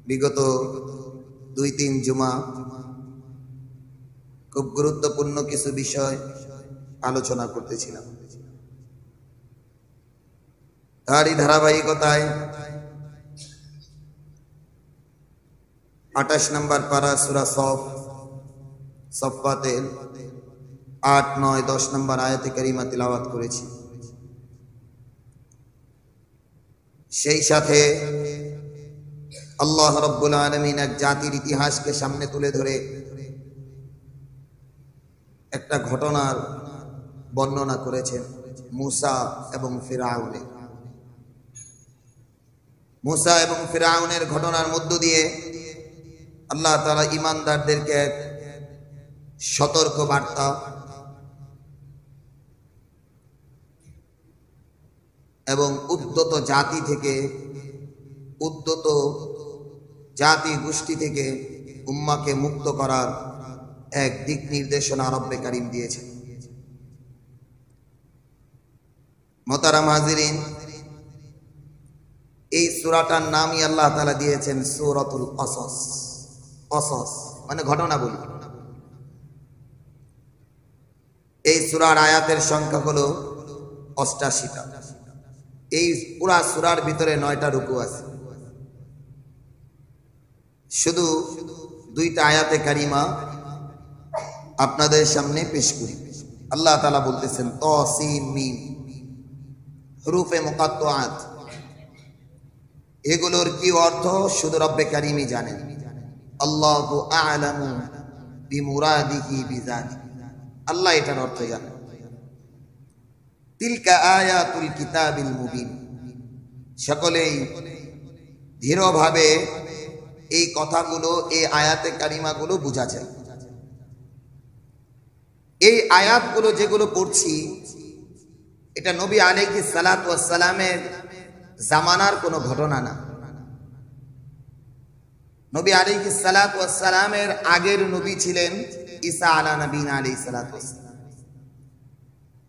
বিগত 2-3 জুমা খুব গুরুত্বপূর্ণ কিছু বিষয় আলোচনা করতেছিলাম। তারই ধারাবাহিকতায় 28 নম্বর পারা সূরা সফফাতের 8, 9, 10 নম্বর আয়াতে কারিমা তিলাওয়াত করেছি। সেই সাথে আল্লাহ রাব্বুল আলামিন এক জাতির ইতিহাসকে সামনে তুলে ধরে একটা ঘটনার বর্ণনা করেছেন, মুসা এবং ফিরআউনের। মুসা এবং ফিরআউনের ঘটনার মধ্য দিয়ে আল্লাহ তাআলা ঈমানদারদেরকে সতর্ক বার্তা এবং উদ্ধত জাতি থেকে, উদ্ধত জাতি গোষ্ঠী থেকে উম্মাকে মুক্ত করার এক দিক নির্দেশনা রব্বে কারীম দিয়েছেন। মোহতারাম হাজিরিন, এই সূরাটার নামই আল্লাহ তাআলা দিয়েছেন সূরাতুল কসস। কসস মানে ঘটনাবলী। এই সূরার আয়াতের সংখ্যা হলো 88টা। এই পুরা সূরার ভিতরে 9টা রুকু আছে। শুধু 2টা আয়াতে কারিমা আপনাদের সামনে পেশ করি। আল্লাহ তাআলা বলতেছেন তাসিম মিম, হুরুফে মুকাত্তাআত। এগুলোর কি অর্থ শুধু রব্বে কারীমই জানেন। আল্লাহু আ'লামু বিমুরাদিহি বিযালিক, আল্লাহ এটার অর্থ জানেন। তিলকা আয়াতুল কিতাবিল মুবিন, সকলেই দৃঢ়ভাবে এই কথাগুলো, এই আয়াতে কারিমাগুলো বোঝা যায়। এই আয়াতগুলো যেগুলো পড়ছি, এটা নবী আলাইহিস সালাতু ওয়াস সালামের জামানার কোনো ঘটনা না। নবী আলাইহিস সালাতু ওয়াস সালামের আগের নবী ছিলেন ঈসা আলা নবীনা আলাইহিস সালাতু ওয়াস সালাম।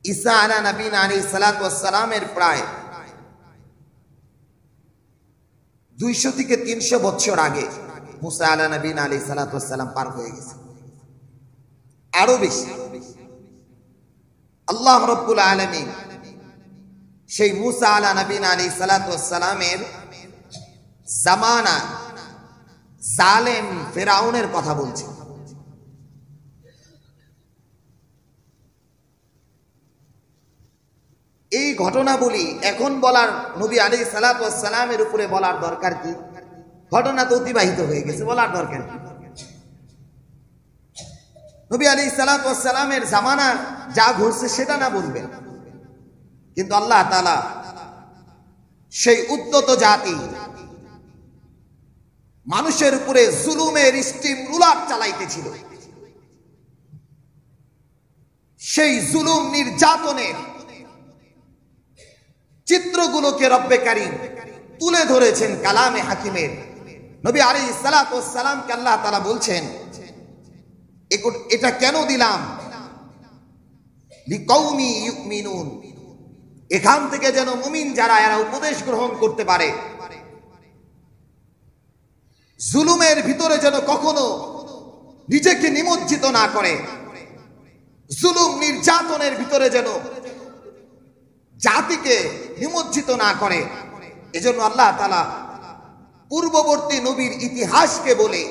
ঈসা আলা নবীনা আলাইহিস সালাতু ওয়াস সালামের প্রায় 200 থেকে 300 বছর আগে মুসা আলা নবীনা আলাইহিস সালাতু ওয়াস সালাম পার হয়ে গেছে, আরো বেশি। আল্লাহ রাব্বুল আলামিন সেই মুসা আলা নবীনা আলাইহিস সালাতু ওয়াস সালামের জামানা জালেম ফিরআউনের কথা বলছে। এই ঘটনাবলী এখন বলার, নবী আলাইহিস সালাতু ওয়াস সালামের উপরে বলার দরকার কি? ঘটনা তো অতিবাহিত হয়ে গেছে, বলার দরকার কি? নবী আলাইহিস সালাতু ওয়াস সালামের জামানা যা ঘটছে সেটা না বলবেন, কিন্তু আল্লাহ তাআলা সেই উদ্ধত জাতি মানুষের উপরে জুলুমের স্টিম রুলার চালাইতেছিল, সেই জুলুম নির্যাতনের চিত্রগুলোকে রব্বে কারীম তুলে ধরেছেন কালামে হাকিমের। নবী আলাইহিস সালাতু ওয়াস সালামকে আল্লাহ তাআলা বলছেন, এটা কেন দিলাম? লিকাউমি ইউমিনুন, এখান থেকে যেন মুমিন যারা, এরা উপদেশ গ্রহণ করতে পারে। জুলুমের ভিতরে যেন কখনো নিজেকে নিমজ্জিত না করে, জুলুম নির্যাতনের ভিতরে যেন জাতিকে নিমজ্জিত না করে। এজন্য আল্লাহ তাআলা পূর্ববর্তী নবীর ইতিহাসকে বলে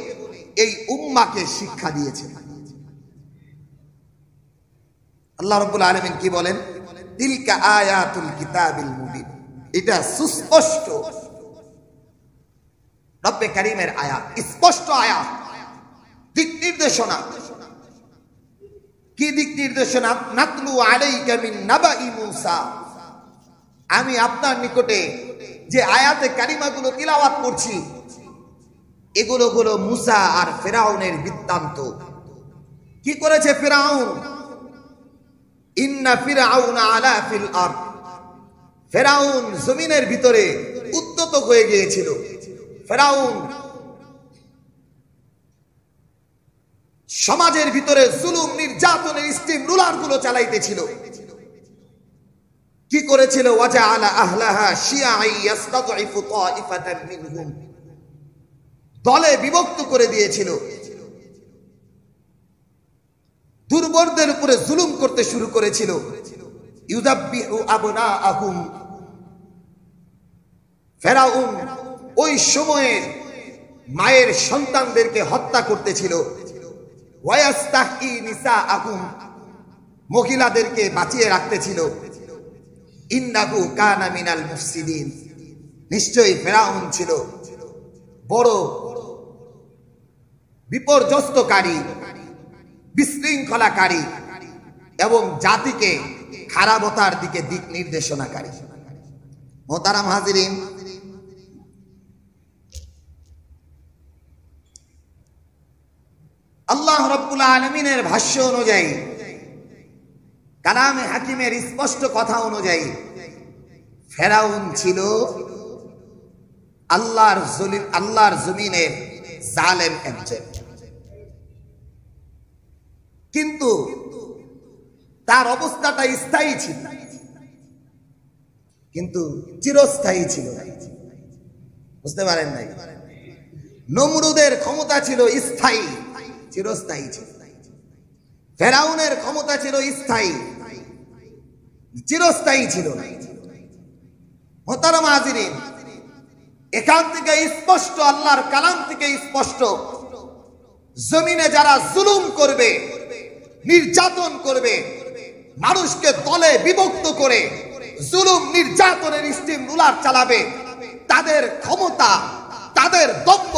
এই উম্মাকে শিক্ষা দিয়েছেন। আল্লাহ রাব্বুল আলামিন কি বলেন? তিলকা আয়াতুল কিতাবিল মুবিন, এটা সুস্পষ্ট রব্বে কারীমের আয়াত, স্পষ্ট আয়াত, দিক নির্দেশনা। কি দিক নির্দেশনা? নাতলু আলাইকা মিন নাবাই মূসা, আমি আপনার নিকটে যে আয়াতে কারিমাগুলো তিলাওয়াত করছি, এগুলো হলো মুসা আর ফিরআউনের বৃত্তান্ত। কি করেছে ফিরআউন? ইন্না ফিরআউনা আলা ফিল আরদ, ফিরআউন জমিনের ভিতরে উদ্ধত হয়ে গিয়েছিল। ফিরআউন সমাজের ভিতরে জুলুম নির্যাতনের স্টিম রুলার গুলো চালাইতেছিল। কি করেছিল? ওয়াজআলা আহলাহা শিয়া'আন ইয়াসতাদঈফু তা'iফাতান মিনহুম, দলে বিভক্ত করে দিয়েছিল, দুর্বলদের উপরে জুলুম করতে শুরু করেছিল। ইউযাব্বিহু আবনাআহুম, ফেরাউন ওই সময়ের মায়ের সন্তানদেরকে হত্যা করতেছিল। ওয়ায়াস্তাহয়ী নিসাআহুম, মহিলাদেরকে বাঁচিয়ে রাখতেছিল। ইন্নাহু কানা মিনাল মুফসিদিন, নিশ্চয়ই ফেরাউন ছিল বড় বিপর্যস্তকারী, বিশৃঙ্খলাকারী এবং জাতিকে খারাপতার দিকে দিক নির্দেশনাকারী। মোহতারাম হাজিরিন, আল্লাহ রাব্বুল আলামিনের ভাষ্য অনুযায়ী, কালামে হাকিমের স্পষ্ট কথা অনুযায়ী, ফেরাউন ছিল আল্লাহর জমিনের জালেম একজন। কিন্তু তার অবস্থাটা স্থায়ী ছিল, কিন্তু চিরস্থায়ী ছিল না। বুঝতে পারেন নাই? নমরুদের ক্ষমতা ছিল স্থায়ী, চিরস্থায়ী ছিল। ফেরাউনের ক্ষমতা ছিল স্থায়ী, চিরস্থায়ী ছিল না। মোহতারাম হাজিরিন, এখান থেকে স্পষ্ট, আল্লাহর কালাম থেকে স্পষ্ট, জমিনে যারা জুলুম করবে, নির্যাতন করবে, মানুষকে দলে বিভক্ত করে জুলুম নির্যাতনের স্টিম রুলার চালাবে, তাদের ক্ষমতা, তাদের দম্ভ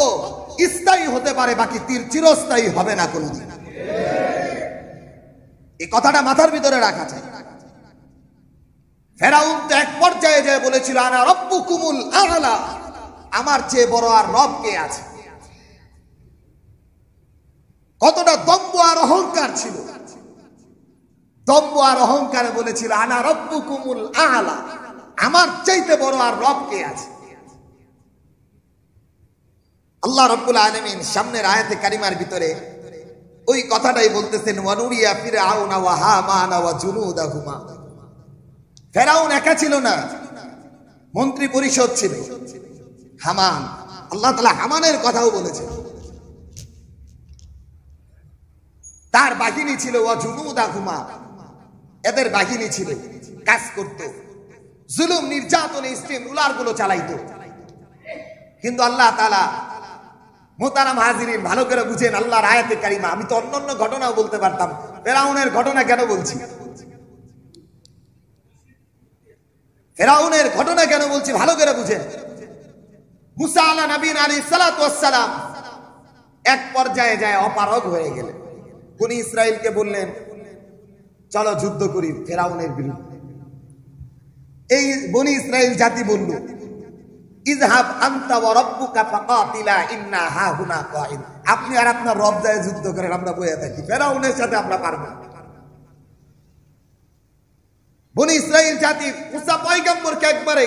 স্থায়ী হতে পারে, বাকি চিরস্থায়ী হবে না কোনদিন। এই কথাটা মাথার ভিতরে রাখা চাই। ফেরাউন তো এক পর্যায়ে যায় বলেছিল, আনা রব্বুকুমুল আ'লা, আমার চেয়ে বড় আর রব কে আছে। কতটা দম্ভ আর অহংকার ছিল! দম্ভ আর অহংকারে বলেছিল, আনা রব্বুকুমুল আ'লা, আমার চাইতে বড় আর রব কে আছে। আল্লাহ রাব্বুল আলামিন সামনের আয়াতে কারিমার ভিতরে ওই কথাটাই বলতেছেন, ওয়ানুরিয়া ফিরআউনা ওয়া হামানা ওয়া জুনুদাহুমা। ফেরাউন একা ছিল না, মন্ত্রী পরিষদ ছিল, হামান। আল্লাহ তাআলা হামানের কথাও বলেছেন। তার বাহিনী ছিল, ওয়া জুনুদাহুমা, এদের বাহিনী ছিল, কাজ করত, জুলুম নির্যাতনে স্টিম রুলার গুলো চালাইতো। কিন্তু আল্লাহ তাআলা, মোহতারাম হাজিরিন, ভালো করে বুঝেন আল্লাহর আয়াতে কারিমা। আমি তো অন্যান্য ঘটনাও বলতে পারতাম, ফেরাউনের ঘটনা কেন বলছি? ফেরাউনের ঘটনা কেন বলছি ভালো করে বুঝেন। মুসা আলাইহিস সালাতু ওয়াস সালাম এক পর্যায়ে যায় অপারগ হয়ে গেলেন। বনি ইসরাইলকে বললেন, চলো যুদ্ধ করি ফেরাউনের বিরুদ্ধে। এই বনি ইসরাইল জাতি বলল, ইযহাব আনতা ওয়া রাব্বুকা ফাকাতিলা ইন্না হাহুনা কাঈদ। আপনি আর আপনার রব যায় যুদ্ধ করেন, আমরা বসে থাকি, ফেরাউনের সাথে আমরা পারব না। বনি ইসরাইল জাতি মুসা পয়গম্বরকে একবারে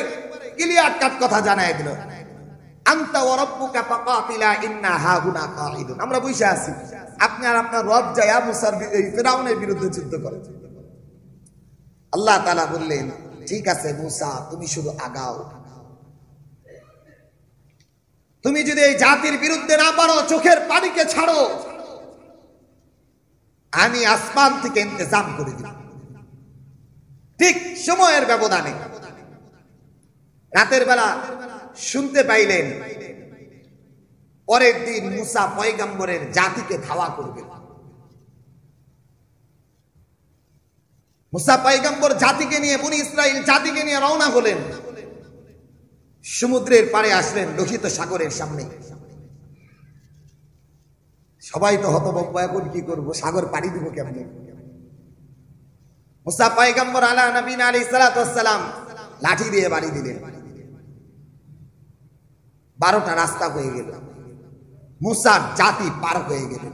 ক্লিয়ার কাট কথা জানায় দিল, আনতা ওয়া রাব্বুকা ফাকাতিলা ইন্না হাহুনা কাঈদুন। আমরা বসে আছি, আপনি আর আপনার রব যায় মুসার ফেরাউনের বিরুদ্ধে যুদ্ধ করেন। আল্লাহ তাআলা বললেন, ঠিক আছে মুসা, তুমি শুধু আগাও। তুমি যদি এই জাতির বিরুদ্ধে না পারো, চোখের পানিকে ছাড়ো, আমি আসমান থেকে ইন্তজাম করে দিব। ঠিক সময়ের ব্যবধানে রাতের বেলা শুনতে পাইলেন, পরের দিন মুসা পয়গম্বরের জাতিকে ধাওয়া করবে। মুসা পয়গম্বর জাতিকে নিয়ে, বনি ইসরাইল জাতিকে নিয়ে রওনা হলেন। সমুদ্রের পাড়ে আসলেন, লোহিত সাগরের সামনে। সবাই তো হতভম্ব, এখন কি করব, সাগর পাড়ি দিব কেমনে? মুসা পয়গম্বর আলা নবীনা আলাইহিস সালাতু ওয়াস সালাম লাঠি দিয়ে বাড়ি দিলেন। 12টা রাস্তা হয়ে গেল, মুসার জাতি পার হয়ে গেল।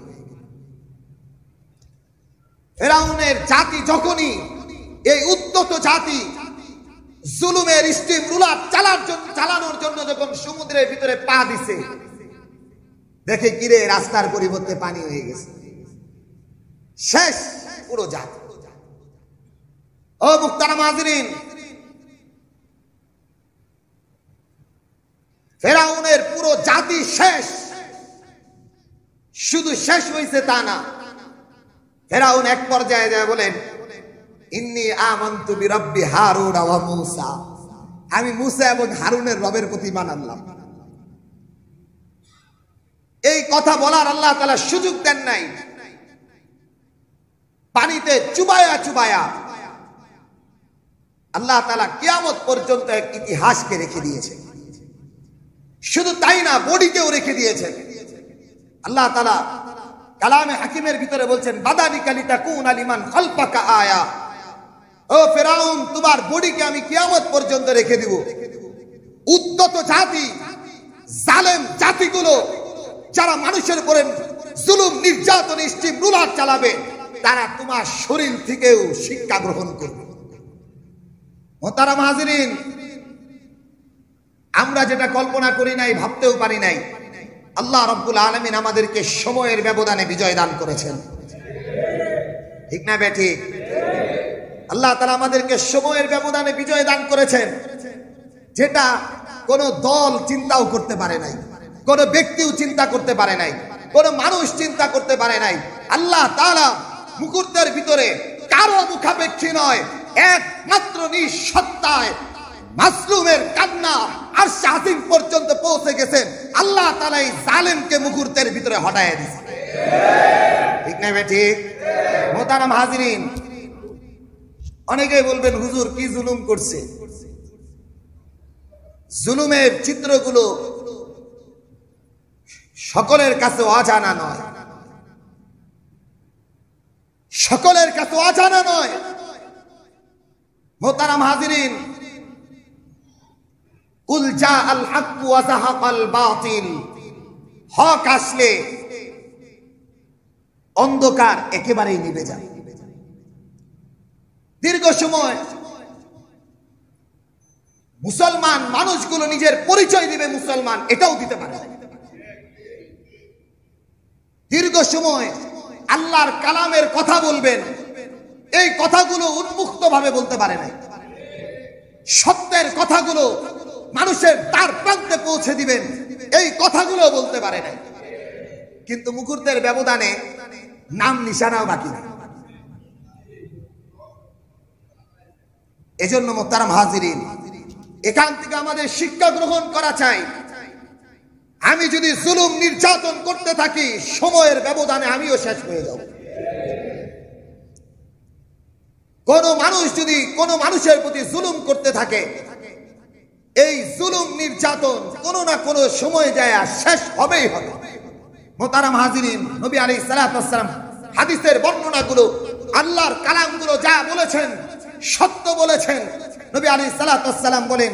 ফেরাউনের জাতি যখনই, এই উদ্যত জাতি জুলুমের স্টিম রুলার চালানোর জন্য যখন সমুদ্রের ভিতরে পা দিছে, দেখে কিরে রাস্তার পরিবর্তে পানি হয়ে গেছে, শেষ পুরো জাতি। ও মুহতারাম হাজিরিন, ফেরাউনের পুরো জাতি শেষ। শুধু শেষ হয়েছে তা না, ফেরাউন এক পর্যায়ে যায় বলেন, ইন্নী আমানতু বিরাব্বি হারুন ওয়া মূসা, আমি মূসা এবং হারুনের রবের প্রতি ঈমান আনলাম। এই কথা বলার আল্লাহ তাআলা সুযোগ দেন নাই, পানিতে চুবায়া চুবায়া আল্লাহ তাআলা কিয়ামত পর্যন্ত এক ইতিহাসকে রেখে দিয়েছে। শুধু তাই না, বডিকেও রেখে দিয়েছেন। আল্লাহ তাআলা কালামে হাকিমের ভিতরে বলছেন, বাদানিকা লিতাকুনা লিমান খালফাকা আয়া, ও ফেরাউন তোমার বডিকে আমি কিয়ামত পর্যন্ত রেখে দিব। উদ্যত জাতি, জালেম জাতিগুলো যারা মানুষের উপরে জুলুম নির্যাতন স্টিম রুলার চালাবে, তারা তোমার শরীর থেকেও শিক্ষা গ্রহণ করবে। মোহতারাম হাজিরিন, আমরা যেটা কল্পনা করি নাই, ভাবতেও পারি নাই, আল্লাহ রাব্বুল আলামিন আমাদেরকে সময়ের ব্যবধানে বিজয় দান করেছেন। ঠিক না বেঠিক? আল্লাহ তাআলা আমাদেরকে সময়ের ব্যবধানে বিজয় দান করেছেন, যেটা কোন দল চিন্তাও করতে পারে নাই, কোন ব্যক্তিও চিন্তা করতে পারে নাই, কোন মানুষ চিন্তা করতে পারে নাই। আল্লাহ তাআলা মুহূর্তের ভিতরে কারো মুখাপেক্ষী নয়, একমাত্র নিঃসত্তায় মাসলুমের কান্না আরশে আজিম পর্যন্ত পৌঁছে গেছেন। আল্লাহ তাআলা এই জালেমকে মুহূর্তের ভিতরে হটায় দিয়েছে। ঠিক না বেঠিক? মোহতারাম হাজিরিন, অনেকেই বলবেন, হুজুর কি জুলুম করছে? জুলুমের চিত্রগুলো সকলের কাছে অজানা নয়, সকলের কাছে অজানা নয়। মোহতারাম হাজিরিন, কুল জাআল হক ওয়া যাহাকাল বাতিল, হক আসলে অন্ধকার একেবারেই নিভে যায়। দীর্ঘ সময় মুসলমান মানুষগুলো নিজের পরিচয় দিবে মুসলমান, এটাও দিতে পারে না। দীর্ঘ সময় আল্লাহর কালামের কথা বলবেন, এই কথাগুলো উন্মুক্ত ভাবে বলতে পারে না। সত্যের কথাগুলো মানুষের দ্বার প্রান্তে পৌঁছে দিবেন, এই কথাগুলো বলতে পারে না। কিন্তু মুহূর্তের ব্যবধানে নাম নিশানাও বাকি নেই। এজন্য মোহতারাম হাজিরিন, এখান থেকে আমাদের শিক্ষা গ্রহণ করা চাই। আমি যদি জুলুম নির্যাতন করতে থাকি, সময়ের ব্যবধানে আমিও শেষ হয়ে যাব। কোন মানুষ যদি কোন মানুষের প্রতি জুলুম করতে থাকে, এই জুলুম নির্যাতন কোনো না কোনো সময় যায় শেষ হবেই হবে। মোহতারাম হাজিরিন, নবী আলাইহিস সালাতু ওয়াস সালাম হাদিসের বর্ণনাগুলো, আল্লাহর কালামগুলো যা বলেছেন সত্য বলেছেন। নবী আলাইহিস সালাতু ওয়াস সালাম বলেন,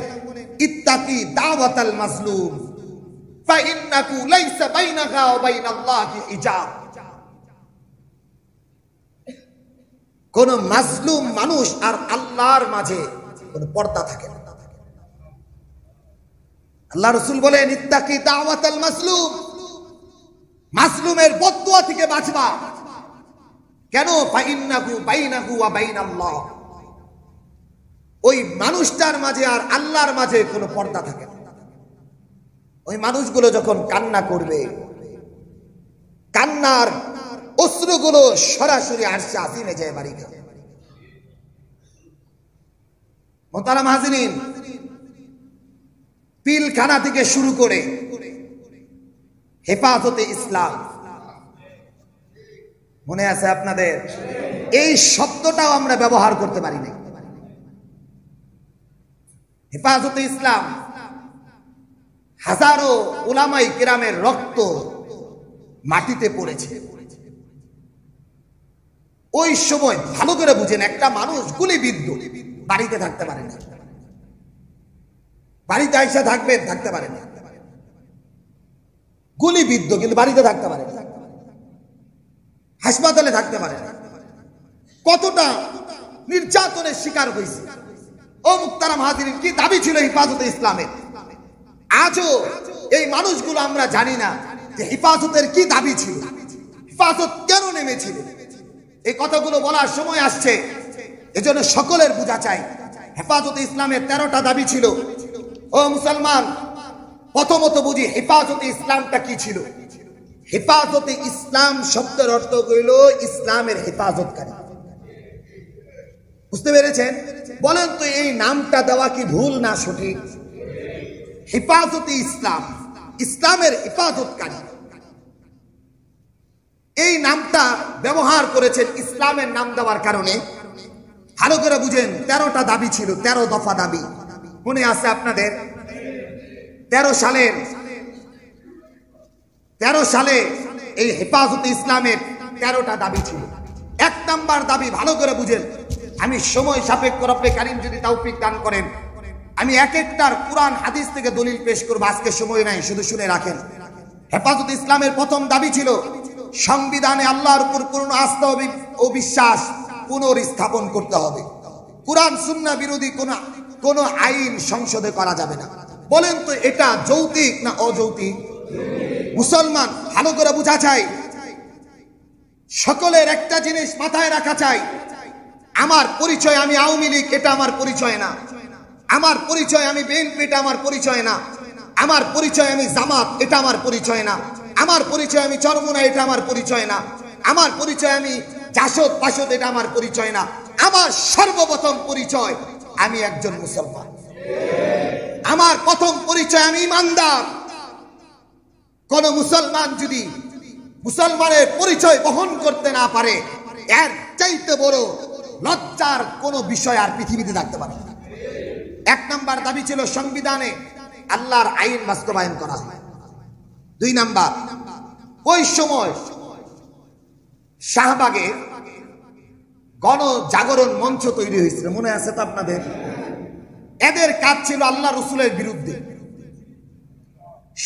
ইত্তাকি দাওয়াতাল মাজলুম ফাইন্নাকু লাইসা বাইনাহা ওয়া বাইনাল্লাহি হিজাব। কোন মাজলুম মানুষ আর আল্লাহর মাঝে কোন পর্দা থাকে না। আল্লাহ রাসূল বলেন, ইত্তাকি দাওয়াতাল মাজলুম, মাজলুমের বদদুয়া থেকে বাঁচবা। কেন? ফাইন্নাহু বাইনাহু ওয়া বাইনাল্লাহ, ওই মানুষটার মাঝে আর আল্লাহর মাঝে কোনো পর্দা থাকে না। ওই মানুষগুলো যখন কান্না করবে, কান্নার অশ্রুগুলো সরাসরি আরশে আজিমে যায় বাড়ি খাবে। মোহতারাম হাজিরিন, পিলখানা থেকে শুরু করে হেফাজতে ইসলাম, মনে আছে আপনাদের? এই শব্দটাও আমরা ব্যবহার করতে পারি না। হেফাজতে ইসলাম, হাজারো উলামায়ে কেরামের রক্ত মাটিতে পড়েছে। ওই সময় ভালো করে বুঝেন, একটা মানুষ গুলিবিদ্ধ, বাড়িতে থাকতে পারে না। বাড়িতে আইসা থাকবেন, থাকতে পারে না। গুলিবিদ্ধ, কিন্তু বাড়িতে থাকতে পারে না, হাসপাতালে থাকতে পারে না। কতটা নির্যাতনের শিকার হয়েছে। ও মুহতারাম হাজিরিন, কি দাবি ছিল হেফাজতে ইসলামের? আজও এই মানুষগুলো আমরা জানি না যে হেফাজতের কি দাবি ছিল, হেফাজত কেন নেমেছিল। এই কথাগুলো বলার সময় আসছে, এজন্য সকলের বোঝা চাই। হেফাজতে ইসলামের 13টা দাবি ছিল। ও মুসলমান, প্রথমত বুঝি হেফাজতে ইসলামটা কি ছিল। হেফাজতে ইসলাম শব্দের অর্থ হইল ইসলামের হেফাজতকারী। বুঝতে পেরেছেন? বলেন তো এই নামটা দেওয়া কি ভুল না সঠিক? হেফাজতে ইসলাম, ইসলামের হেফাজতকারী, এই নামটা ব্যবহার করেছেন ইসলামের নাম দেওয়ার কারণে। ভালো করে বুঝেন, 13টা দাবি ছিল, 13 দফা দাবি। মনে আছে আপনাদের? 13 সালে এই হেফাজতে ইসলামের 13টা দাবি ছিল। 1 নাম্বার দাবি, ভালো করে বুঝেন, আমি সময় সাপেক্ষ রব্বে কারীম যদি তৌফিক দান করেন আমি এক একটার কোরআন হাদিস থেকে দলিল পেশ করব, আজকে সময় নাই, শুধু শুনে রাখেন। হেফাজতে ইসলামের প্রথম দাবি ছিল সংবিধানে আল্লাহর উপর পূর্ণ আস্থা ও বিশ্বাস পুনর্স্থাপন করতে হবে। কোরআন সুন্নাহ বিরোধী কোন আইন সংসদে করা যাবে না। বলেন তো এটা যৌক্তিক না অযৌক্তিক? মুসলমান ভালো করে বোঝা চাই, সকলের একটা জিনিস মাথায় রাখা চাই, আমার পরিচয় আমি আওয়ামী লীগ, এটা আমার পরিচয় না। আমার পরিচয় আমি বিএনপি, এটা আমার পরিচয় না। আমার পরিচয় আমি জামাত, এটা আমার পরিচয় না। আমার পরিচয় আমি চরমোনা, এটা আমার পরিচয় না। আমার পরিচয় আমি জাসদ পাসদ, এটা আমার পরিচয় না। আমার সর্বপ্রথম পরিচয় আমি একজন মুসলমান। আমার প্রথম পরিচয় আমি ইমানদার। কোন মুসলমান যদি মুসলমানের পরিচয় বহন করতে না পারে, এর চাইতে বড় লজ্জার কোন বিষয় আর পৃথিবীতে থাকতে পারে না। 1 নাম্বার দাবি ছিল সংবিধানে আল্লাহর আইন বাস্তবায়ন করা হয়। 2 নাম্বার, ওই সময় শাহবাগে গণজাগরণ মঞ্চ তৈরি হয়েছিল, মনে আছে তো আপনাদের? এদের কাজ ছিল আল্লাহ রসুলের বিরুদ্ধে।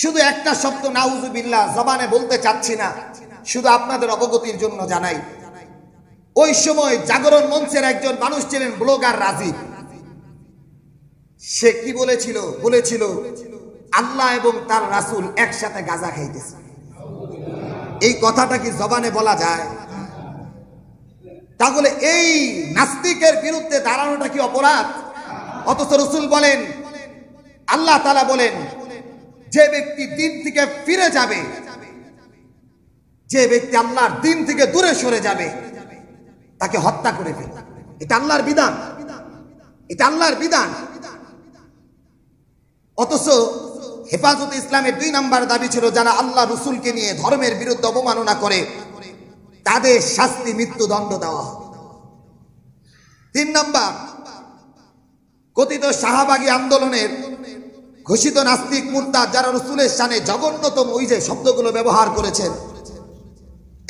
শুধু একটা শব্দ নাউজুবিল্লাহ জবানে বলতে চাচ্ছি না, শুধু আপনাদের অবগতির জন্য জানাই, ওই সময় জাগরণ মঞ্চের একজন মানুষ ছিলেন ব্লগার রাজীব। সে কি বলেছিল আল্লাহ এবং তার রাসূল একসাথে গাঁজা খাইতেছে। এই কথাটা কি জবানে বলা যায়? তাহলে এই নাস্তিকের বিরুদ্ধে দাঁড়ানোটা কি অপরাধ? অথচ রাসূল বলেন, আল্লাহ তাআলা বলেন, যে ব্যক্তি দিন থেকে ফিরে যাবে, যে ব্যক্তি আল্লাহর দিন থেকে দূরে সরে যাবে, তাকে হত্যা করে ফেলবে। এটা আল্লাহর বিধান, এটা আল্লাহর বিধান। অথচ হেফাজতে ইসলামের 2 নাম্বার দাবি ছিল যারা আল্লাহ রসুলকে নিয়ে ধর্মের বিরুদ্ধে অবমাননা করে তাদের শাস্তি মৃত্যুদণ্ড দেওয়া হবে। 3 নাম্বার, কথিত শাহবাগী আন্দোলনের ঘোষিত নাস্তিক মুরতাদ যারা রসুলের শানে জঘন্যতম ওই যে শব্দগুলো ব্যবহার করেছেন,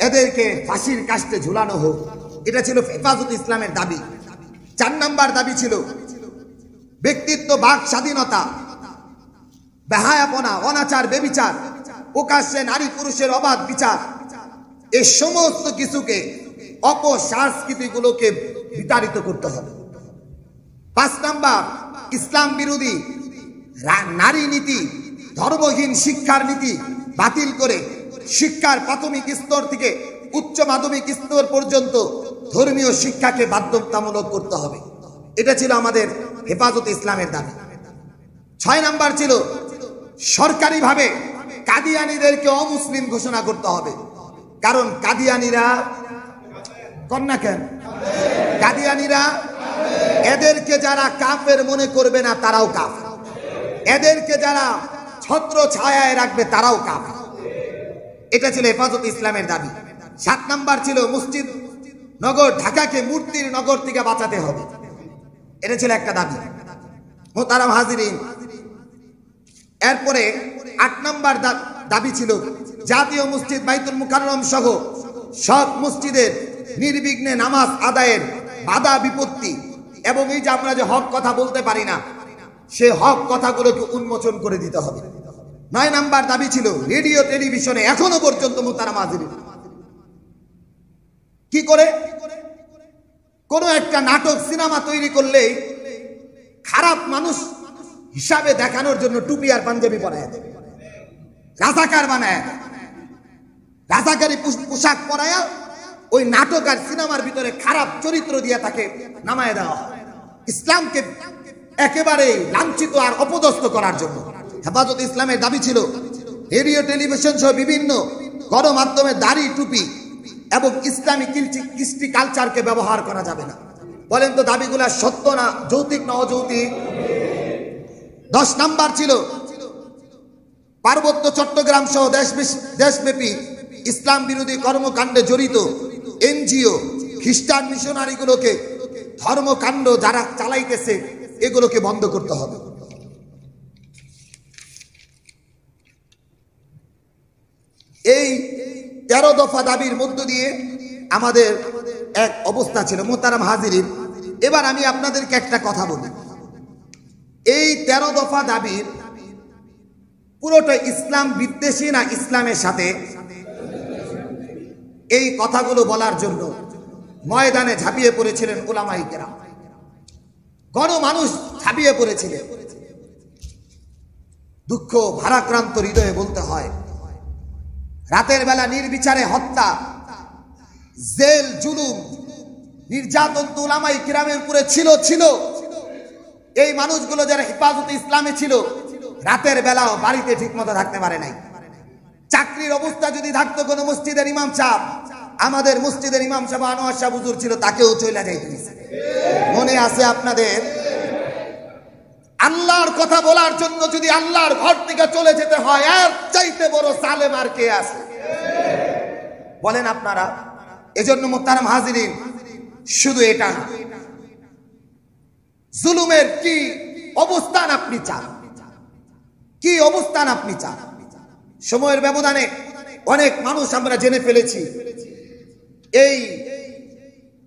এদেরকে ফাঁসির কাস্টে ঝুলানো হোক। এটা ছিল হেফাজতে ইসলামের দাবি। 4 নাম্বার দাবি ছিল ব্যক্তিত্ব, বাক স্বাধীনতা, বেহায়াপনা, অনাচার, বেবিচার, প্রকাশ্যে নারী পুরুষের অবাধ বিচার, এই সমস্ত কিছুকে অপসংস্কৃতিগুলোকে বিতাড়িত করতে হবে। 5 নাম্বার, ইসলাম বিরোধী নারী নীতি, ধর্মহীন শিক্ষার নীতি বাতিল করে শিক্ষার প্রাথমিক স্তর থেকে উচ্চ মাধ্যমিক স্তর পর্যন্ত ধর্মীয় শিক্ষাকে বাধ্যতামূলক করতে হবে। এটা ছিল আমাদের হেফাজতে ইসলামের দাবি। 6 নাম্বার ছিল সরকারিভাবে কাদিয়ানীদেরকে অমুসলিম ঘোষণা করতে হবে। কারণ কাদিয়ানীরা কন্যা কেন কাদিয়ানীরা এদেরকে যারা কাফের মনে করবে না তারাও কাফের, এদেরকে যারা ছত্র ছায়ায় রাখবে তারাও কাফের। এটা ছিল হেফাজতে ইসলামের দাবি। 7 নাম্বার ছিল মসজিদ নগর ঢাকাকে মূর্তির নগর থেকে বাঁচাতে হবে। এটা ছিল একটা দাবি। মোহতারাম হাজিরিন, এরপরে 8 নাম্বার দাবি ছিল জাতীয় মসজিদ বাইতুল মুকাররম সহ সব মসজিদের নির্বিঘ্নে নামাজ আদায়ের বাধা বিপত্তি এবং এই যে আমরা যে হক কথা বলতে পারি না, সে হক কথাগুলোকে উন্মোচন করে দিতে হবে। 9 নাম্বার দাবি ছিল রেডিও টেলিভিশনে এখনো পর্যন্ত মোহতারাম হাজিরিন কি করে কোন একটা নাটক সিনেমা তৈরি করলেই খারাপ মানুষ হিসাবে দেখানোর জন্য টুপি আর পাঞ্জাবি পরায় দেয়, রাজাকার বানায়, রাজাকারী পোশাক পরায়া ওই নাটক আর সিনেমার ভিতরে খারাপ চরিত্র দিয়ে তাকে নামায় দেওয়া হয়, ইসলামকে একেবারে লাঞ্ছিত আর অপদস্থ করার জন্য। হেফাজতে ইসলামের দাবি ছিল রেডিও টেলিভিশন সহ বিভিন্ন গণমাধ্যমে দাড়ি টুপি এবং ইসলামী কৃষ্টি কালচারকে ব্যবহার করা যাবে না। বলেন তো দাবিগুলা সত্য না যৌতিক না অযৌতিক? 10 নাম্বার ছিল পার্বত্য চট্টগ্রাম সহ দেশব্যাপী ইসলাম বিরোধী কর্মকাণ্ডে জড়িত এনজিও খ্রিস্টান মিশনারিগুলোকে ধর্মকাণ্ড যারা চালাইতেছে এগুলোকে বন্ধ করতে হবে। এই 13 দফা দাবির মধ্য দিয়ে আমাদের এক অবস্থা ছিল। মোহতারাম হাজিরিন, এবার আমি আপনাদেরকে একটা কথা বলি। এই 13 দফা দাবির পুরোটা ইসলাম বিদ্বেষী না ইসলামের সাথে? এই কথাগুলো বলার জন্য ময়দানে ঝাঁপিয়ে পড়েছিলেন উলামায়ে কেরাম, গণমানুষ ঝাঁপিয়ে পড়েছিলেন। দুঃখ ভারাক্রান্ত হৃদয়ে বলতে হয়, রাতের বেলা নির্বিচারে হত্যা, জেল, জুলুম, নির্যাতন তো উলামায়ে কিরামের উপরে ছিল। এই মানুষগুলো যারা হেফাজতে ইসলামে ছিল, রাতের বেলাও বাড়িতে ঠিক মতো থাকতে পারে নাই। চাকরির অবস্থা যদি থাকতো কোনো মসজিদের ইমাম সাহেব, আমাদের মসজিদের ইমাম সাহেব আনোয়ার শাহ হুজুর ছিল, তাকেও চলে যাইতে হয়েছে। মনে আছে আপনাদের? আল্লাহর কথা বলার জন্য যদি আল্লাহর ঘর থেকে চলে যেতে হয়, এর চাইতে বড় জালেম আর কে আছে বলেন আপনারা? এজন্য মুহতারাম হাজিরিন, শুধু এটা না, জুলুমের কি অবস্থান আপনি চান, কি অবস্থান আপনি চান? সময়ের ব্যবধানে অনেক মানুষ আমরা জেনে ফেলেছি। এই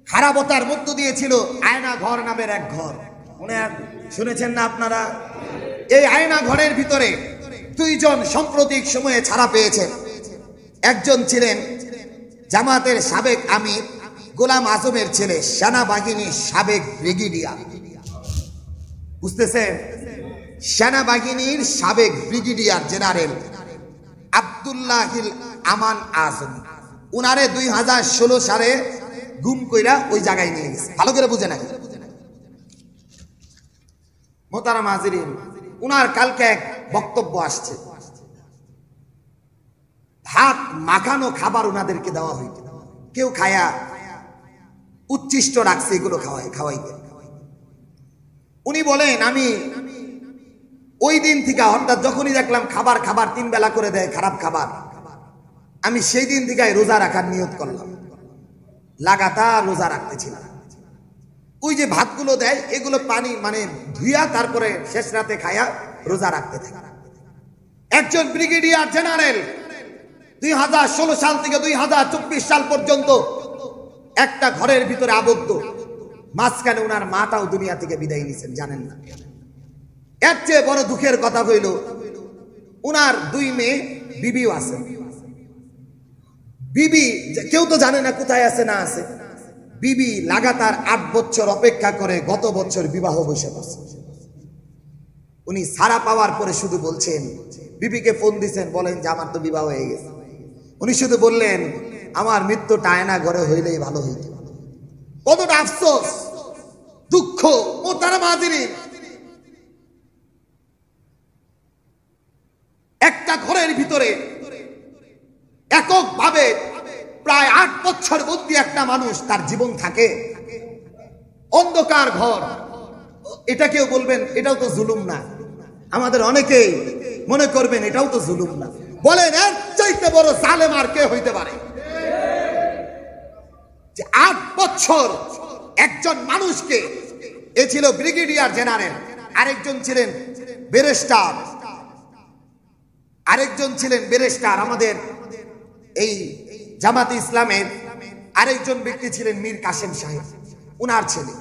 খারাপতার মধ্য দিয়ে ছিল আয়না ঘর নামের এক ঘর, মনে শুনেছেন না আপনারা? এই আয়না ঘরের ভিতরে 2 জন সাম্প্রতিক সময়ে ছাড়া পেয়েছেন। একজন ছিলেন জামাতের সাবেক আমির গোলাম আজমের ছেলে, সেনাবাহিনীর সাবেক ব্রিগেডিয়ার, বুঝতেছেন? সেনাবাহিনীর সাবেক ব্রিগেডিয়ার জেনারেল আব্দুল্লাহিল আমান আজম। উনারে 2016 সালে গুম কইরা ওই জায়গায় নিয়ে গেছে। ভালো করে বুঝে নাই মোহতারাম হাজিরিন, উনার কালকে এক বক্তব্য আসছে। ভাত মাখানো খাবার উনাদেরকে দেওয়া হইত, কেউ খায়া উচ্ছিষ্ট রাখছে, এগুলো খাওয়াইতে। উনি বলেন, আমি ওই দিন থেকে অর্থাৎ যখনই দেখলাম খাবার 3 বেলা করে দেয় খারাপ খাবার, আমি সেই দিন থেকে রোজা রাখার নিয়ত করলাম, লাগাতার রোজা রাখতেছিলাম। ওই যে ভাতগুলো দেয় এগুলো পানি মানে ধুইয়া তারপরে শেষ রাতে খায়া রোজা রাখতে থাকে। একজন ব্রিগেডিয়ার জেনারেল 2016 সাল থেকে 2024 সাল পর্যন্ত একটা ঘরের ভিতরে আবদ্ধ, মাঝখানে ওনার মাটাও দুনিয়া থেকে বিদায় নিয়েছেন, জানেন না? এর চেয়ে বড় দুঃখের কথা হইল, উনার 2 মেয়ে, বিবিও আছে। বিবি কেউ তো জানে না কোথায় আছে না আছে। বিবি লাগাতার 8 বছর অপেক্ষা করে গত বছর বিবাহ বসে বসে। উনি ছাড়া পাওয়ার পরে শুধু বলছেন, বিবিকে ফোন দিচ্ছেন, বলেন যে আমার তো বিবাহ হয়ে গেছে। উনি শুধু বললেন, আমার মৃত্যুটা আয়না ঘরে হইলেই ভালো হইত। কতটা আফসোস, দুঃখ মোহতারাম হাজিরিন। একটা ঘরের ভিতরে এককভাবে প্রায় 8 বছর বন্দি একটা মানুষ, তার জীবন থাকে অন্ধকার ঘর। এটা কেউ বলবেন এটাও তো জুলুম না? আমাদের অনেকেই মনে করবেন এটাও তো জুলুম না। বলেন এর চাইতে বড় জালেম আর কে হইতে পারে? যে 8 বছর একজন মানুষকে, এ ছিল ব্রিগেডিয়ার জেনারেল, আরেকজন ছিলেন ব্যারিস্টার, আমাদের এই জামাতে ইসলামের আরেকজন ব্যক্তি ছিলেন মীর কাসেম সাহেব, উনার ছেলে।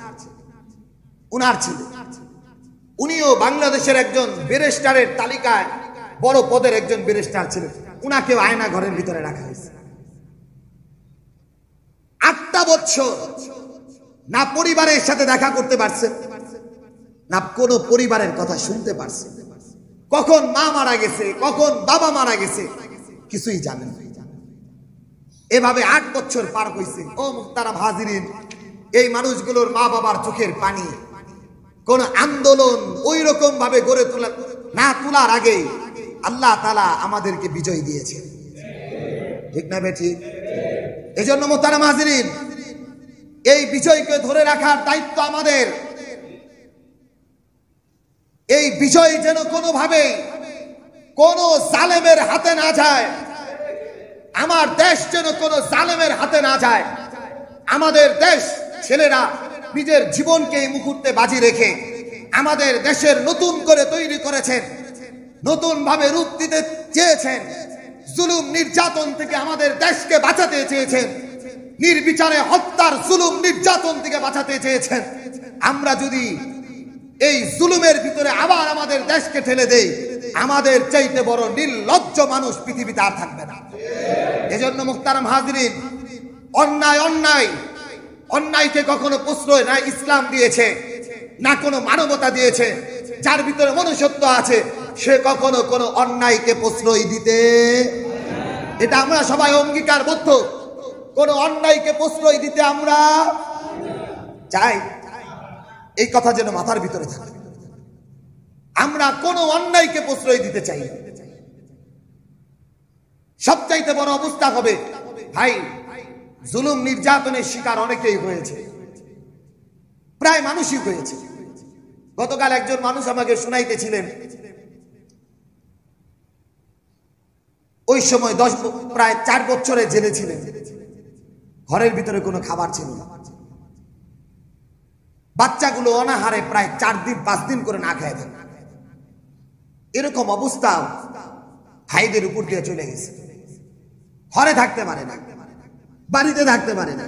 উনিও বাংলাদেশের একজন ব্যারিস্টারের তালিকায় বড় পদের একজন ব্যারিস্টার ছিলেন। উনাকেও আয়না ঘরের ভিতরে রাখা হয়েছে। 8টা বছর না পরিবারের সাথে দেখা করতে পারছে, না কোনো পরিবারের কথা শুনতে পারছে। কখন মা মারা গেছে, কখন বাবা মারা গেছে, কিছুই জানেন না। এভাবে 8 বছর পার হয়েছে। ও মুহতারাম হাজিরিন, এই মানুষগুলোর মা বাবার চোখের পানি, কোন আন্দোলন ওই রকম ভাবে গড়ে তোলার আগে আল্লাহ তাআলা আমাদেরকে বিজয় দিয়েছে। ঠিক না বেঠিক? এজন্য মোহতারাম হাজিরিন, এই বিষয়কে ধরে রাখার দায়িত্ব আমাদের। এই বিষয় যেন কোনোভাবে কোনো জালেমের হাতে না যায়, আমার দেশ যেন কোনো জালেমের হাতে না যায়। আমাদের দেশ ছেলেরা নিজের জীবনকে এই মুহূর্তে বাজি রেখে আমাদের দেশের নতুন করে তৈরি করেছেন, নতুন ভাবে রূপ দিতে চেয়েছেন, জুলুম নির্যাতন থেকে আমাদের দেশকে বাঁচাতে চেয়েছেন, নির্বিচারে হত্যার জুলুম নির্যাতন থেকে বাঁচাতে চেয়েছেন। আমরা যদি এই জুলুমের ভিতরে আবার আমাদের দেশকে ঠেলে দেই, আমাদের চাইতে বড় নির্লজ্জ মানুষ পৃথিবীতে আর থাকবে না। এজন্য মুহতারাম হাজিরিন, অন্যায়কে কখনো প্রশ্রয় না ইসলাম দিয়েছে, না কোনো মানবতা দিয়েছে। যার ভিতরে মনুষ্যত্ব আছে সে কখনো কোনো অন্যায়কে প্রশ্রয় দিতে, এটা আমরা সবাই অঙ্গীকারবদ্ধ। কোনো অন্যায়কে প্রশ্রয় দিতে আমরা চাই, এই কথা যেন মাথার ভিতরে থাকে। আমরা কোনো অন্যায়কে প্রশ্রয় দিতে চাই। সবচাইতে বড় অবস্থা হবে ভাই, জুলুম নির্যাতনের শিকার অনেকেই হয়েছে, প্রায় মানুষই হয়েছে। গতকাল একজন মানুষ আমাকে শুনাইতেছিলেন, ওই সময় প্রায় 4 বছরের জেলে ছিলেন, ঘরের ভিতরে কোনো খাবার ছিল না, বাচ্চাগুলো অনাহারে প্রায় 4 দিন 5 দিন করে না খেয়ে দেন। এরকম অবস্থা ভাইদের উপর দিয়ে চলে গেছে। ঘরে থাকতে পারে না, বাড়িতে থাকতে পারে না,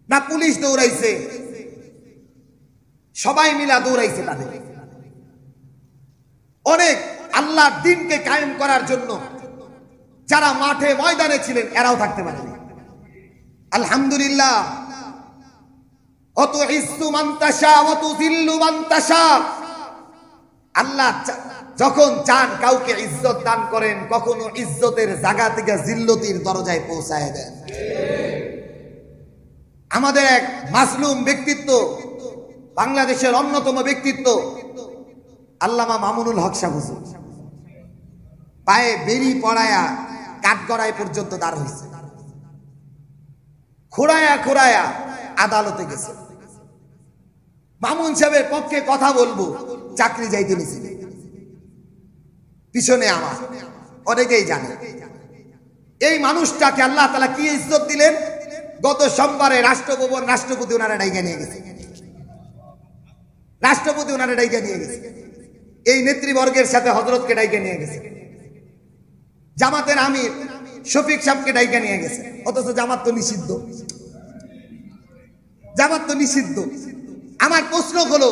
না পুলিশ দৌড়াইছে, সবাই মিলা দৌড়াইছে তাদের। অনেক আল্লাহর দ্বীনকে কায়েম করার জন্য যারা মাঠে ময়দানে ছিলেন এরাও থাকতে পারেনি। আলহামদুলিল্লাহ, অত ইজ্জু মান তাশা ওয়া তুযিল্লু মান তাশা। আল্লাহ যখন চান কাউকে ইজ্জত দান করেন, কখনো ইজ্জতের জায়গা থেকে জিল্লতির দরজায় পৌঁছায় দেন। আমাদের এক মাসলুম ব্যক্তিত্ব, বাংলাদেশের অন্যতম ব্যক্তিত্ব আল্লামা মামুনুল হক সাহেব হুজুর, পায়ে বেরি পড়ায়া কাঠগড়ায় পর্যন্ত দাঁড় হয়েছে, খোড়ায়া আদালতে গেছে। মামুন সাহেবের পক্ষে কথা বলবো, চাকরি যাইতে নিছি, পিছনে আমার অনেকেই জানে। এই মানুষটাকে আল্লাহ তাআলা কি ইজ্জত দিলেন, গত সোমবারে রাষ্ট্রভবন রাষ্ট্রপতি ওনারা ডাইকা নিয়ে গেছে, রাষ্ট্রপতি ওনারা ডাইকা নিয়ে গেছে, এই নেতৃবর্গের সাথে হযরতকে ডাইকা নিয়ে গেছে, জামাতের আমির শফিক সাহেবকে ডাইকা নিয়ে গেছে। অথচ জামাত তো নিষিদ্ধ, জামাত তো নিষিদ্ধ। আমার প্রশ্ন হলো,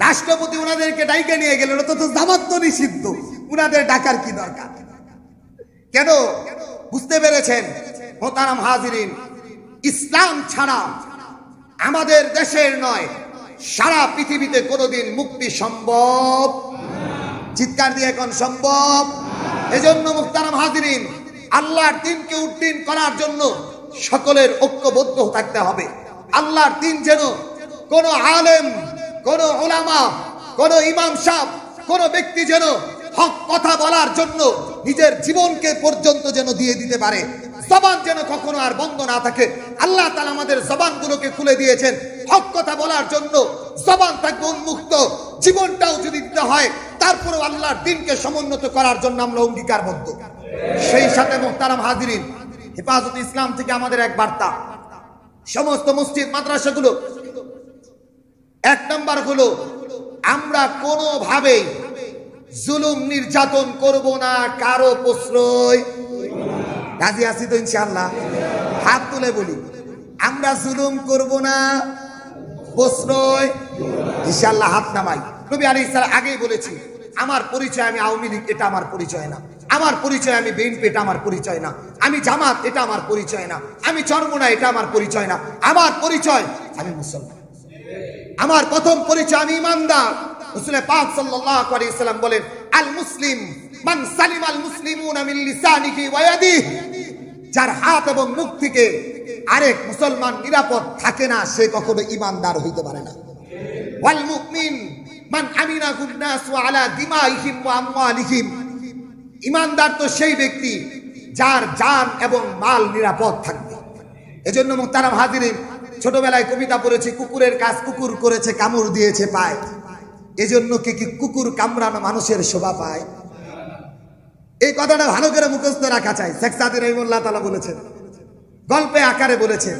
রাষ্ট্রপতি ওনাদেরকে ডাইকা নিয়ে গেলেন, অথচ জামাত তো নিষিদ্ধ, ওনাদের ডাকার কি দরকার? কেন? বুঝতে পেরেছেন মোহতারাম হাজিরিন, ইসলাম ছাড়া আমাদের দেশের নয় সারা পৃথিবীতে কোনোদিন মুক্তি সম্ভব। চিৎকার দিয়ে এখন সম্ভব। এজন্য মুহতারাম হাজিরিন, আল্লাহর দ্বীনকে উড্ডীন করার জন্য সকলের ঐক্যবদ্ধ থাকতে হবে। আল্লাহর দ্বীন যেন কোন আলেম, কোন উলামা, কোন ইমাম সাহেব, কোন ব্যক্তি যেন হক কথা বলার জন্য নিজের জীবনকে পর্যন্ত যেন দিয়ে দিতে পারে, জবান যেন কখনো আর বন্ধ না থাকে। আল্লাহ তাআলা আমাদের জবানগুলোকে খুলে দিয়েছেন হক কথা বলার জন্য, জবান থাকবে উন্মুক্ত, জীবনটাও যদি দিতে হয় তারপরেও আল্লাহর দ্বীনকে সমুন্নত করার জন্য আমরা অঙ্গীকারবদ্ধ। সেই সাথে মুহতারাম হাজিরিন, হেফাজতে ইসলাম থেকে আমাদের এক বার্তা, সমস্ত মসজিদ মাদ্রাসাগুলো, 1 নাম্বার হলো আমরা কোনোভাবেই জুলুম নির্যাতন করব না, কারো প্রশ্রয়। রাজি আছি তো ইনশাআল্লাহ? হাত তুলে বলি, আমরা জুলুম করব না, প্রশ্রয় ইনশাআল্লাহ হাত নামাই। নবী আলাইহিস সালাম আগেই বলেছি, আমার পরিচয় আমি আওয়ামী লীগ, এটা আমার পরিচয় না। আমার পরিচয় আমি বিএনপি, এটা আমার পরিচয় না। আমি জামাত, এটা আমার পরিচয় না। আমি চরমোনা, এটা আমার পরিচয় না। আমার পরিচয় আমি মুসলমান। আমার প্রথম পরিচয় আমি ইমানদার। রাসূল পাক সাল্লাল্লাহু আলাইহি ওয়াসাল্লাম বলেন, আল মুসলিম মান সালিম আল মুসলিমুনা মিন লিসানিহি ওয়া ইয়াদিহি। যার হাত এবং মুখ থেকে আরেক মুসলমান নিরাপদ থাকে না, সে কখনো ইমানদার হইতে পারে না। ওয়াল মুমিন মান আমিনাহুন নাসু আলা দিমাইহিম ওয়া আমওয়ালিহিম। ইমানদার তো সেই ব্যক্তি যার জান এবং মাল নিরাপদ থাকবে। এজন্য মুহতারাম হাজিরিন, ছোটবেলায় কবিতা পড়েছি, কুকুরের কাজ কুকুর করেছে, কামড় দিয়েছে পায়। এজন্য কি কুকুর কামড়ানো মানুষের শোভা পায়? এই কথাটা ভালো করে মুখস্থ রাখা চাই। শেখ সাদী রহিমাহুল্লাহ তাআলা বলেছেন, গল্পে আকারে বলেছেন,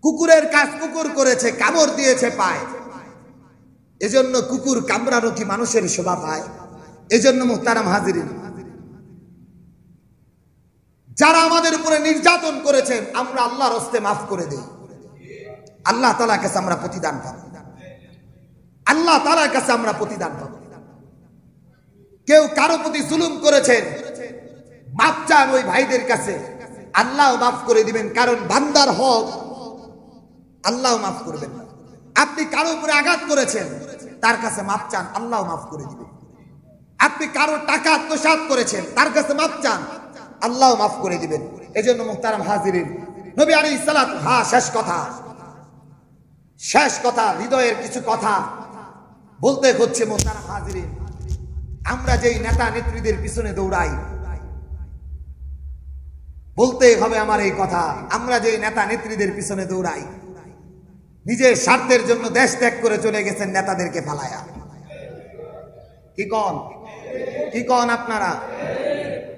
কুকুরের কাজ কুকুর করেছে, কামড় দিয়েছে পায়। এজন্য কুকুর কামড়ানো কি মানুষের শোভা পায়? এজন্য মুহতারাম হাজিরিন, যারা আমাদের উপরে নির্যাতন করেছেন আমরা আল্লাহর হস্তে মাফ করে দেই। আল্লাহ তাআলার কাছে আমরা প্রতিদান পাবো। আল্লাহ তাআলার কাছে আমরা প্রতিদান পাবো। কেউ কারো প্রতি জুলুম করেছেন, মাফ চান ওই ভাইদের কাছে, আল্লাহ মাফ করে দিবেন, কারণ বান্দার হক আল্লাহ মাফ করবেন না। আপনি কারো উপরে আঘাত করেছেন, তার কাছে মাফ চান, আল্লাহ মাফ করে দিবেন। আপনি কারো টাকা আত্মসাৎ করেছেন, তার কাছে মাফ চান, আল্লাহ মাফ করে দিবেন। এজন্য মুহতারাম হাজিরিন, নবী আলাইহিস সালাত, শেষ কথা, হৃদয়ের কিছু কথা বলতে হচ্ছে। মুহতারাম হাজিরিন, আমরা যেই নেতা নেত্রীদের পিছনে দৌড়াই, বলতে হবে আমার এই কথা, আমরা যেই নেতা নেত্রীদের পিছনে দৌড়াই, নিজের স্বার্থের জন্য দেশ ত্যাগ করে চলে গেছেন নেতাদেরকে ফালায়া। কি কন আপনারা?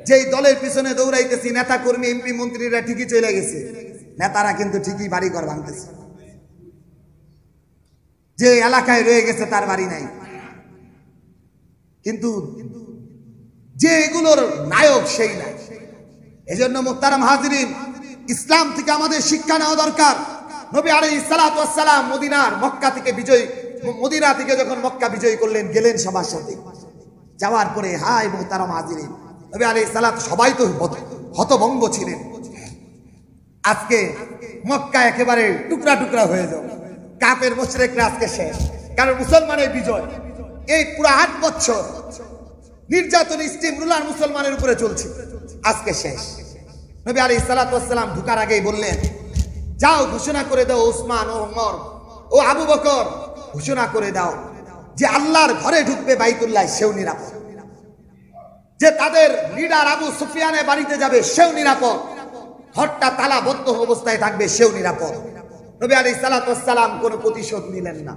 যেই দলের পিছনে দৌড়াইতেছি, নেতা কর্মী এমপি মন্ত্রীরা ঠিকই চলে গেছে, নেতারা কিন্তু ঠিকই বাড়ি ঘর ভাঙতেছে। যে এলাকায় রয়ে গেছে তার বাড়ি নাই, কিন্তু যে এগুলোর নায়ক সেই নাই। এজন্য মুহতারাম হাজিরিন, ইসলাম থেকে আমাদের শিক্ষা নেওয়া দরকার। নবী আলাইহিস সালাতু ওয়াস সালাম মদিনা থেকে যখন মক্কা বিজয় করলেন, গেলেন সবার সাথে। যাওয়ার পরে হাই মুহতারাম হাজিরিন, নবী আলাইহিস সালাত, সবাই তো হতভম্ব ছিলেন। আজকে মক্কা একেবারে টুকরা টুকরা হয়ে যাও, কাফের মুশরিকরা আজকে শেষ, কারণ মুসলমানের বিজয়। এই পুরো 8 বছর নির্যাতন স্টিম রুলার মুসলমানের উপরে চলছে, আজকে শেষ। নবী আলাইহিস সালাতু ওয়াস সালাম ঢুকার আগেই বললেন, যাও ঘোষণা করে দাও, ওসমান ও ওমর ও আবু বকর, ঘোষণা করে দাও যে আল্লাহর ঘরে ঢুকবে বাইতুল্লাহ, সেও নিরাপদ। যে তাদের লিডার আবু সুফিয়ানের বাড়িতে যাবে, সেও নিরাপদ। ঘরটা তালাবদ্ধ অবস্থায় থাকবে, সেও নিরাপদ। নবী আলাইহিস সালাতু ওয়াস সালাম কোনো প্রতিশোধ নিলেন না।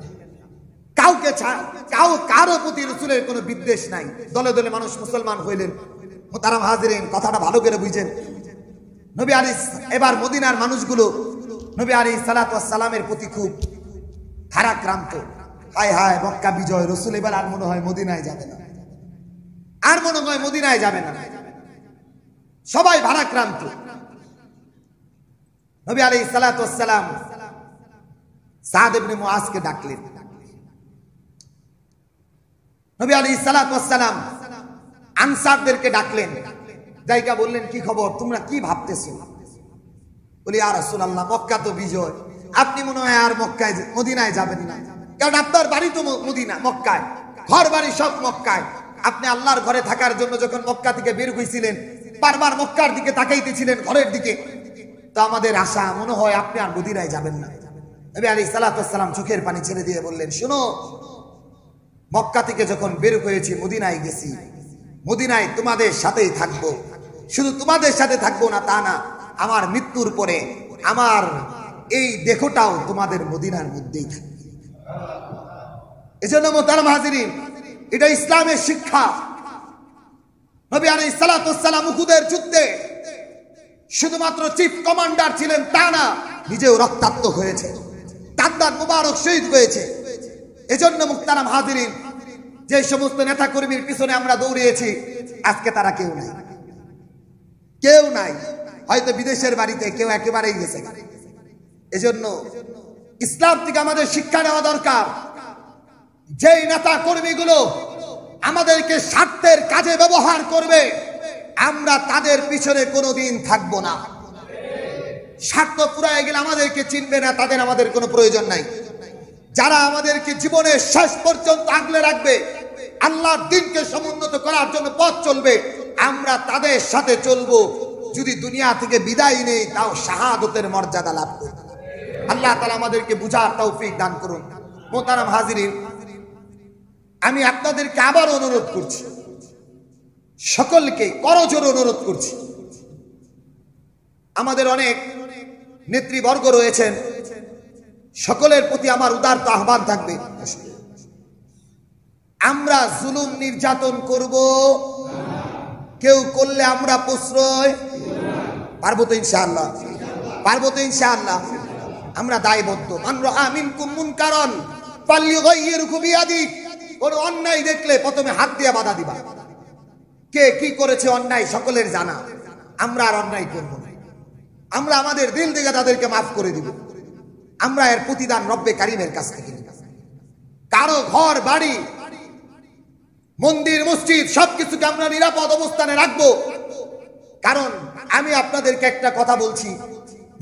কারো প্রতি রাসূলের কোনো বিদ্বেষ নাই। দলে দলে মানুষ মুসলমান হইলেন। মুহতারাম হাজিরিন, কথাটা ভালো করে বুঝেন। নবী আলাইহিস, এবার মদিনার মানুষগুলো নবী আলাইহিস সালাতু ওয়াস সালামের প্রতি খুব ভারাক্রান্ত। হায় হায়, মক্কা বিজয়, রাসূল এবার আর মনে হয় মদিনায় যাবে না, আর মনে হয় মদিনায় যাবে না। সবাই ভারাক্রান্ত। নবী আলাইহিস সালাতু ওয়াস সালাম সাদ ইবনে মুআজকে ডাকলেন। নবী আলাইহিস সালাতু ওয়াস সালাম আনসারদেরকে ডাকলেন, জায়গা বললেন, কি খবর, তোমরা কি ভাবতেছো? বলি, ইয়া রাসূলুল্লাহ, মক্কা তো বিজয়, আপনি মনে হয় আর মদিনায় যাবেন না, কারণ আপনার বাড়ি তো মক্কায়, ঘর বাড়ি সব মক্কায়। আপনি আল্লাহর ঘরে থাকার জন্য যখন মক্কা থেকে বের হয়েছিলেন, বারবার মক্কার দিকে তাকাইতেছিলেন, ঘরের দিকে। তো আমাদের আশা, মনে হয় আপনি আর মদিনায় যাবেন না। নবী আলাইহিস সালাতু ওয়াস সালাম চোখের পানি ছেড়ে দিয়ে বললেন, শুনো, মক্কা থেকে যখন বের হয়েছি, মদিনায় গেছি, মদিনায় তোমাদের সাথেই থাকবো। শুধু তোমাদের সাথে থাকবো না তা না, আমার মৃত্যুর পরে আমার এই দেহটাও তোমাদের মদিনার মধ্যেই থাকবে। এজন্য মুহতারাম হাজিরিন, এটা ইসলামের শিক্ষা। নবী আলাইহিস সালাতু ওয়াস সালাম উহুদের যুদ্ধে শুধুমাত্র চিফ কমান্ডার ছিলেন তা না, নিজেও রক্তাক্ত হয়েছে, দাঁত মুবারক শহীদ হয়েছে। এজন্য মুহতারাম হাজিরিন, যে সমস্ত নেতা কর্মীর পিছনে আমরা দৌড়িয়েছি, আজকে তারা কেউ নাই, কেউ নাই, হয়তো বিদেশের বাড়িতে, কেউ একেবারেই গেছে। এজন্য ইসলাম থেকে আমাদের শিক্ষা নেওয়া দরকার। যেই নেতা কর্মীগুলো আমাদেরকে স্বার্থের কাজে ব্যবহার করবে, আমরা তাদের পিছনে কোনোদিন থাকবো না। স্বার্থ পুরায় গেলে আমাদেরকে চিনবে না, তাদের আমাদের কোনো প্রয়োজন নাই। যারা আমাদেরকে জীবনের শেষ পর্যন্ত আগলে রাখবে, আল্লাহর দ্বীনকে সমুন্নত করার জন্য পথ চলবে, আমরা তাদের সাথে চলবো। যদি দুনিয়া থেকে বিদায় নেই, তাও শাহাদতের মর্যাদা লাভ করব। আল্লাহ তাআলা আমাদেরকে বুঝার তৌফিক দান করুন। মুহতারাম হাজিরিন, আমি আপনাদেরকে আবার অনুরোধ করছি, সকলকে করজোড়ে অনুরোধ করছি, আমাদের অনেক নেতৃবর্গ রয়েছেন, সকলের প্রতি আমার উদারত আহ্বান থাকবে, আমরা জুলুম নির্যাতন করব, কেউ করলে আমরা প্রশ্রয় পারবো তো ইনশাআল্লাহ, পারবো তো ইনশাআল্লাহ। আমরা দায়বদ্ধ। মান রাআ মিনকুম মুনকারান ফালইউগাইয়িরহু বিয়াদিহি, কোন অন্যায় দেখলে প্রথমে হাত দিয়ে বাধা দিবা। কে কি করেছে অন্যায় সকলের জানা, আমরা আর অন্যায় করব না, আমরা আমাদের দিল থেকে তাদেরকে মাফ করে দিব। আমরা এর প্রতিদান রব্বে কারিমের কাছ থেকে নিব। কারো ঘর বাড়ি মন্দির মসজিদ সবকিছুকে আমরা নিরাপদ অবস্থানে রাখবো। কারণ আমি আপনাদেরকে একটা কথা বলছি,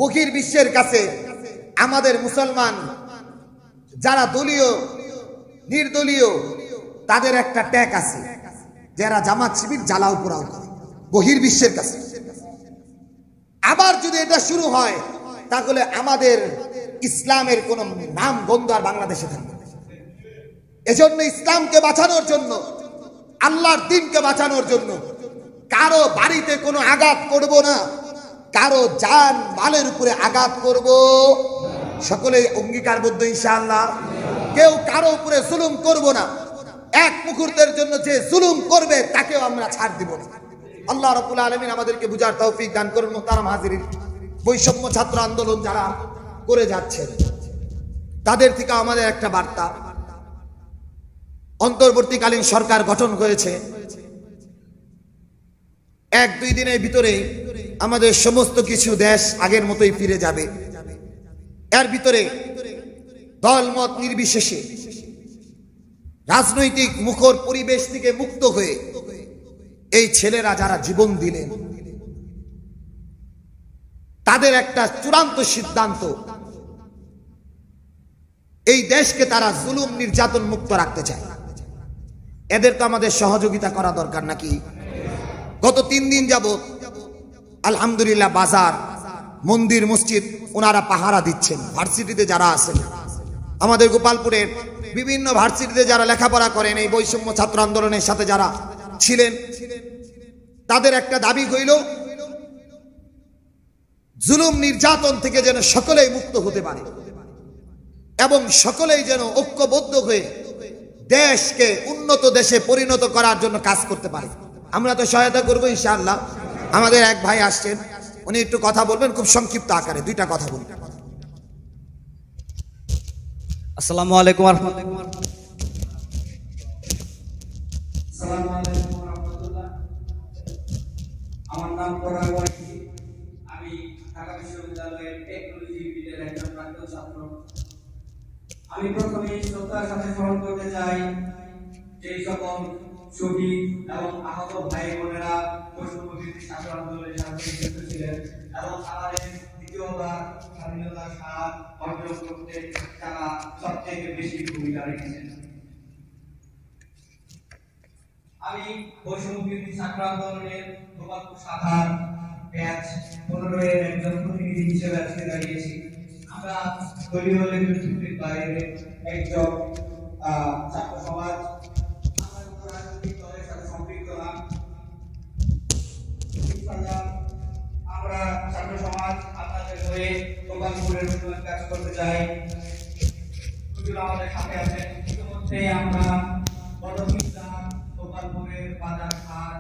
বহির বিশ্বের কাছে আমাদের মুসলমান যারা দলীয় নির্দলীয় তাদের একটা ট্যাগ আছে, যারা জামাত শিবির জ্বালাও পোড়াও করে বহির বিশ্বের কাছে। আবার যদি এটা শুরু হয় তাহলে আমাদের ইসলামের কোন নাম গন্ধ আর বাংলাদেশে থাকবে। এজন্য ইসলামকে বাঁচানোর জন্য, আল্লাহর দ্বীনকে বাঁচানোর জন্য কারো বাড়িতে কোনো আঘাত করব না, কারো জান মালের উপরে আঘাত করব, সকলে অঙ্গীকারবদ্ধ ইনশাআল্লাহ। কেউ কারো উপরে জুলুম করব না, এক মুহূর্তের জন্য যে জুলুম করবে তাকেও আমরা ছাড় দিব না। আল্লাহ রাব্বুল আলামিন আমাদেরকে বুঝার তৌফিক দান করুন। মুহতারাম হাজিরিন, বৈষম্য ছাত্র আন্দোলন যারা করে যাচ্ছেন তাদের থেকে আমাদের একটা বার্তা, অন্তর্বর্তীকালীন সরকার গঠন হয়েছে, 1-2 দিনের ভিতরে আমাদের সমস্ত কিছু দেশ আগের মতোই ফিরে যাবে। এর ভিতরে দলমত নির্বিশেষে রাজনৈতিক মুখর পরিবেশ থেকে মুক্ত হয়ে এই ছেলেরা যারা জীবন দিলেন তাদের একটা চূড়ান্ত সিদ্ধান্ত, এই দেশকে তারা জুলুম নির্যাতন মুক্ত রাখতে চায়। এদের তো আমাদের সহযোগিতা করা দরকার নাকি? গত 3 দিন যাবত আলহামদুলিল্লাহ বাজার মন্দির মসজিদ ওনারা পাহারা দিচ্ছেন। ভার্সিটিতে যারা আছেন, আমাদের গোপালপুরের বিভিন্ন ভার্সিটিতে যারা লেখাপড়া করেন, এই বৈষম্য ছাত্র আন্দোলনের সাথে যারা ছিলেন, তাদের একটা দাবি হইল জুলুম নির্যাতন থেকে যেন সকলেই মুক্ত হতে পারে এবং সকলেই যেন ঐক্যবদ্ধ হয়ে দেশকে উন্নত দেশে পরিণত করার জন্য কাজ করতে পারে। আমরা তো সহায়তা করবো ইনশাআল্লাহ। আমাদের এক ভাই আসছেন, উনি একটু কথা বলবেন, খুব সংক্ষিপ্ত আকারে 2টা কথা বলবেন। আসসালামু আলাইকুম ওয়া রাহমাতুল্লাহ। আমার নাম পরাগ ওয়াহিদ, আমি ঢাকা বিশ্ববিদ্যালয়ের টেকনোলজি বিভাগের একজন প্রাক্তন ছাত্র। আমি প্রথমে শ্রদ্ধার সাথে স্মরণ করতে চাই যেই সকল শহীদ এবং আহত ভাই বোনেরা বৈষম্যবিরোধী ছাত্র আন্দোলনের সাথে যুক্ত ছিলেন এবং আমাদের দ্বিতীয়বার স্বাধীনতার স্বাদ অর্জন করতে তারা সবথেকে বেশি ভূমিকা রেখেছেন। আমি বৈষম্যবিরোধী ছাত্র আন্দোলনের গোপালপুর শাখার ব্যাচ 15 এর একজন প্রতিনিধি হিসেবে আজকে দাঁড়িয়েছি। আমরা দলীয় নেতৃত্বের বাইরে একজন ছাত্র সমাজ, আমরা কোনো রাজনৈতিক দলের সাথে সম্পৃক্ত না। আমরা ছাত্র সমাজ আপনাদের হয়ে গোপালপুরের উন্নয়ন কাজ করতে চাই। হুজুর আমাদের সাথে আছেন। ইতিমধ্যে আমরা বড় গোপালপুরের বাজার ঘাট